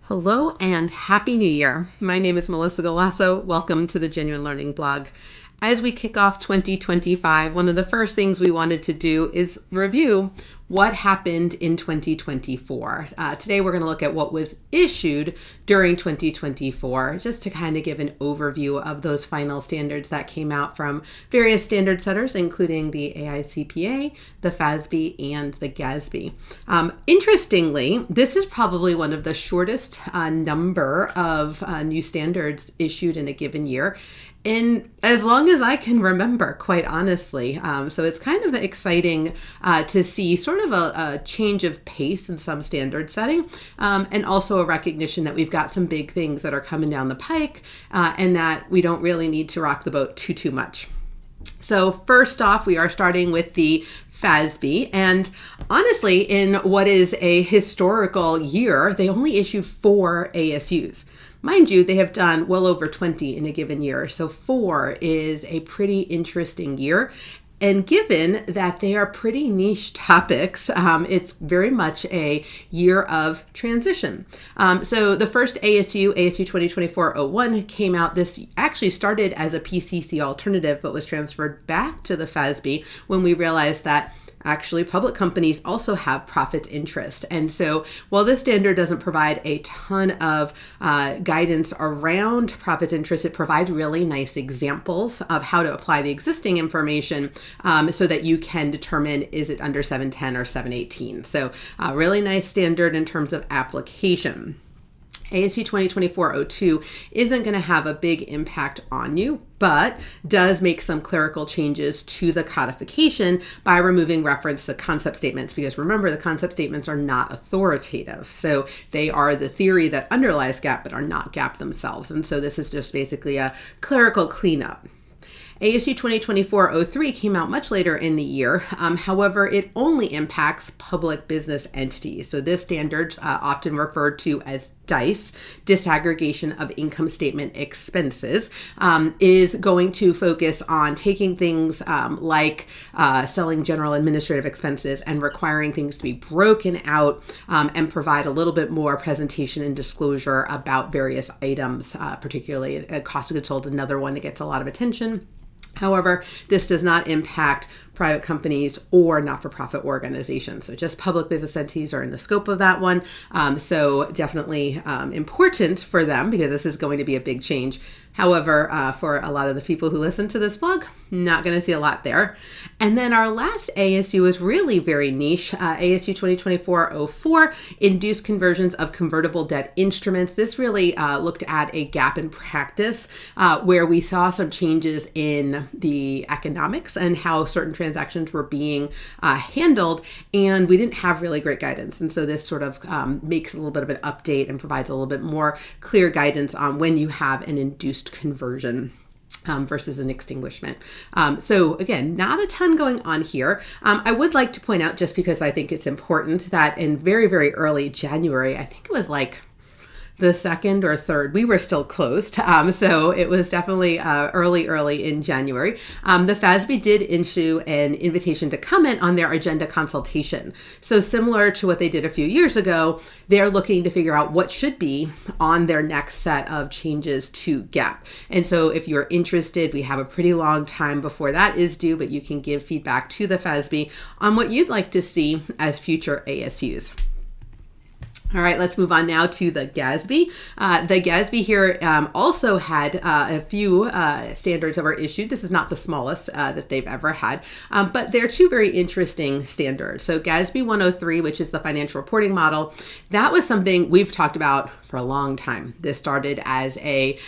Hello and Happy New Year. My name is Melissa Galasso. Welcome to the Genuine Learning Blog. As we kick off 2025, one of the first things we wanted to do is review what happened in 2024. Today we're going to look at what was issued during 2024, just to kind of give an overview of those final standards that came out from various standard setters, including the AICPA, the FASB, and the GASB. Interestingly, this is probably one of the shortest number of new standards issued in a given year, in as long as I can remember, quite honestly. So it's kind of exciting to see sort of a change of pace in some standard setting, and also a recognition that we've got some big things that are coming down the pike, and that we don't really need to rock the boat too much. So first off, we are starting with the FASB, and honestly, in what is a historical year, they only issued 4 ASUs. Mind you, they have done well over 20 in a given year, so 4 is a pretty interesting year. And given that they are pretty niche topics, it's very much a year of transition. So the first ASU 2024-01 came out. This actually started as a PCC alternative, but was transferred back to the FASB when we realized that actually public companies also have profit interest. And so while this standard doesn't provide a ton of guidance around profit interest, it provides really nice examples of how to apply the existing information so that you can determine, is it under 710 or 718? So a really nice standard in terms of application. ASU 2024-02 isn't going to have a big impact on you, but does make some clerical changes to the codification by removing reference to concept statements, because remember, the concept statements are not authoritative. So they are the theory that underlies GAAP, but are not GAAP themselves. And so this is just basically a clerical cleanup. ASU 2024-03 came out much later in the year. However, it only impacts public business entities. So this standard, often referred to as DICE, disaggregation of income statement expenses, is going to focus on taking things like selling general administrative expenses and requiring things to be broken out and provide a little bit more presentation and disclosure about various items, particularly cost of goods sold, another one that gets a lot of attention. However, this does not impact private companies or not-for-profit organizations. So just public business entities are in the scope of that one. So definitely important for them, because this is going to be a big change. However, for a lot of the people who listen to this blog, not going to see a lot there. And then our last ASU is really very niche. ASU 2024-04, induced conversions of convertible debt instruments. This really looked at a gap in practice where we saw some changes in the economics and how certain transactions were being handled, and we didn't have really great guidance. And so this sort of makes a little bit of an update and provides a little bit more clear guidance on when you have an induced conversion versus an extinguishment. So again, not a ton going on here. I would like to point out, just because I think it's important, that in very, very early January, I think it was like the 2nd or 3rd, we were still closed. So it was definitely early in January. The FASB did issue an invitation to comment on their agenda consultation. So similar to what they did a few years ago, they're looking to figure out what should be on their next set of changes to GAAP. And so if you're interested, we have a pretty long time before that is due, but you can give feedback to the FASB on what you'd like to see as future ASUs. All right, let's move on now to the GASB. The GASB here also had a few standards that were issued. This is not the smallest that they've ever had, but they're 2 very interesting standards. So GASB 103, which is the financial reporting model, that was something we've talked about for a long time. This started as a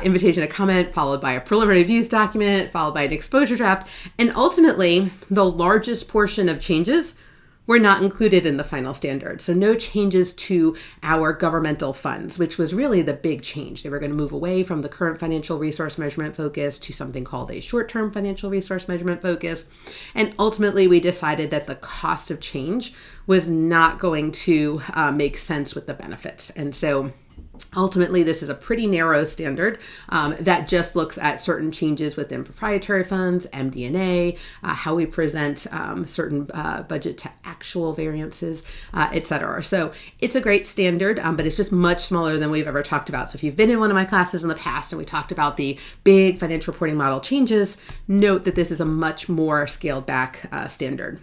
invitation to comment, followed by a preliminary views document, followed by an exposure draft, and ultimately the largest portion of changes were not included in the final standard. So no changes to our governmental funds, which was really the big change. They were going to move away from the current financial resource measurement focus to something called a short-term financial resource measurement focus. And ultimately, we decided that the cost of change was not going to make sense with the benefits. And so Ultimately, this is a pretty narrow standard that just looks at certain changes within proprietary funds, MD&A, how we present certain budget to actual variances, etc. So it's a great standard, but it's just much smaller than we've ever talked about. So if you've been in one of my classes in the past and we talked about the big financial reporting model changes, note that this is a much more scaled back standard.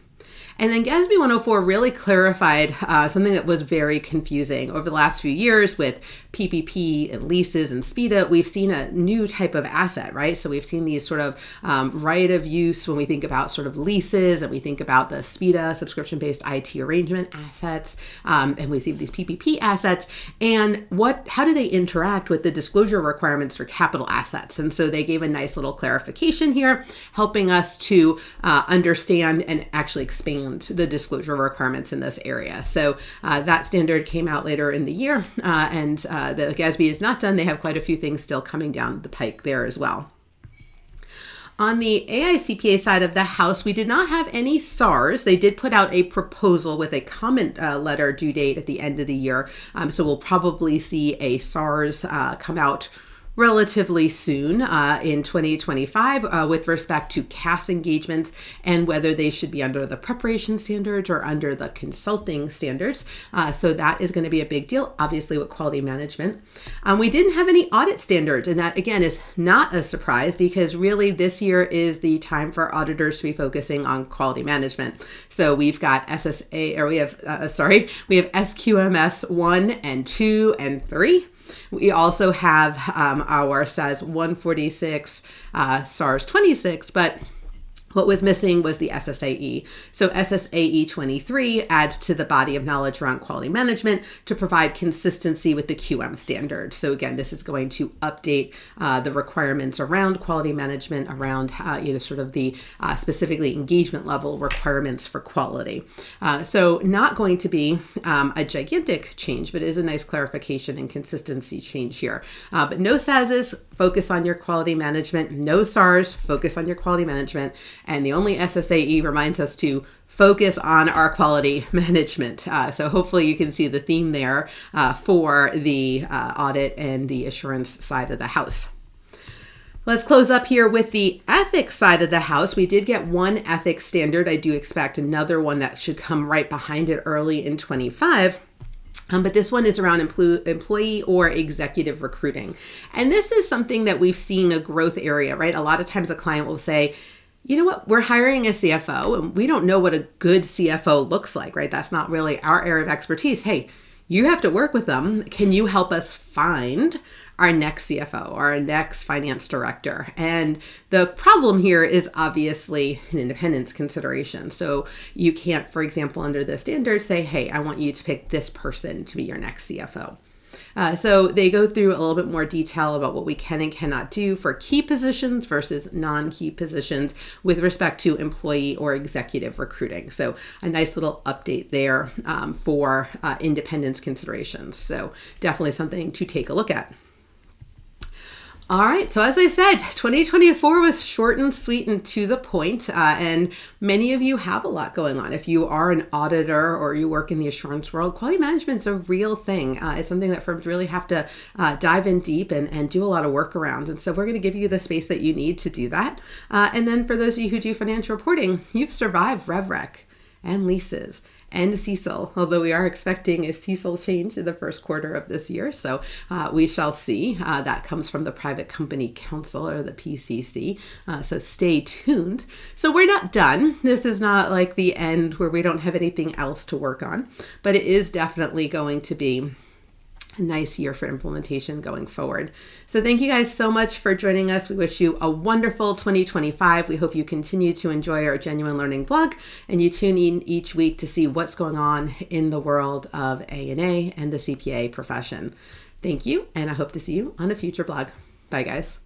And then GASB 104 really clarified something that was very confusing. Over the last few years with PPP and leases and SPIDA, we've seen a new type of asset, right? So we've seen these sort of right of use when we think about sort of leases, and we think about the SPIDA, subscription-based IT arrangement assets, and we see these PPP assets, and how do they interact with the disclosure requirements for capital assets? And so they gave a nice little clarification here, helping us to understand and actually expand the disclosure requirements in this area. So that standard came out later in the year, and the GASB is not done. They have quite a few things still coming down the pike there as well. On the AICPA side of the house, we did not have any SARs. They did put out a proposal with a comment letter due date at the end of the year. So we'll probably see a SARs come out relatively soon in 2025 with respect to CAS engagements and whether they should be under the preparation standards or under the consulting standards. So that is going to be a big deal, obviously, with quality management. We didn't have any audit standards, and that, again, is not a surprise because really this year is the time for auditors to be focusing on quality management. So we've got we have SQMS 1 and 2 and 3. We also have our SAS 146, SARS 26, but what was missing was the SSAE. So SSAE 23 adds to the body of knowledge around quality management to provide consistency with the QM standard. So again, this is going to update the requirements around quality management, around sort of the specifically engagement level requirements for quality. So not going to be a gigantic change, but it is a nice clarification and consistency change here. But no SASs, focus on your quality management. No SARs, focus on your quality management. And the only SSAE reminds us to focus on our quality management. So hopefully you can see the theme there for the audit and the assurance side of the house. Let's close up here with the ethics side of the house. We did get one ethics standard. I do expect another one that should come right behind it early in 25. But this one is around employee or executive recruiting. And this is something that we've seen a growth area, right? A lot of times a client will say, you know what, we're hiring a CFO and we don't know what a good CFO looks like, right? That's not really our area of expertise. Hey, you have to work with them. Can you help us find our next CFO or our next finance director? And the problem here is obviously an independence consideration. So you can't, for example, under the standard say, hey, I want you to pick this person to be your next CFO. So they go through a little bit more detail about what we can and cannot do for key positions versus non-key positions with respect to employee or executive recruiting. So a nice little update there for independence considerations. So definitely something to take a look at. All right, so as I said, 2024 was short and sweet and to the point, and many of you have a lot going on. If you are an auditor or you work in the assurance world, quality management is a real thing. It's something that firms really have to dive in deep and do a lot of work around. And so we're going to give you the space that you need to do that. And then for those of you who do financial reporting, you've survived RevRec and leases and CECL, although we are expecting a CECL change in the first quarter of this year. So we shall see. That comes from the Private Company Council, or the PCC. So stay tuned. So we're not done. This is not like the end where we don't have anything else to work on, but it is definitely going to be a nice year for implementation going forward. So thank you guys so much for joining us. We wish you a wonderful 2025. We hope you continue to enjoy our Genuine Learning blog and you tune in each week to see what's going on in the world of A&A and the CPA profession. Thank you, and I hope to see you on a future blog. Bye, guys.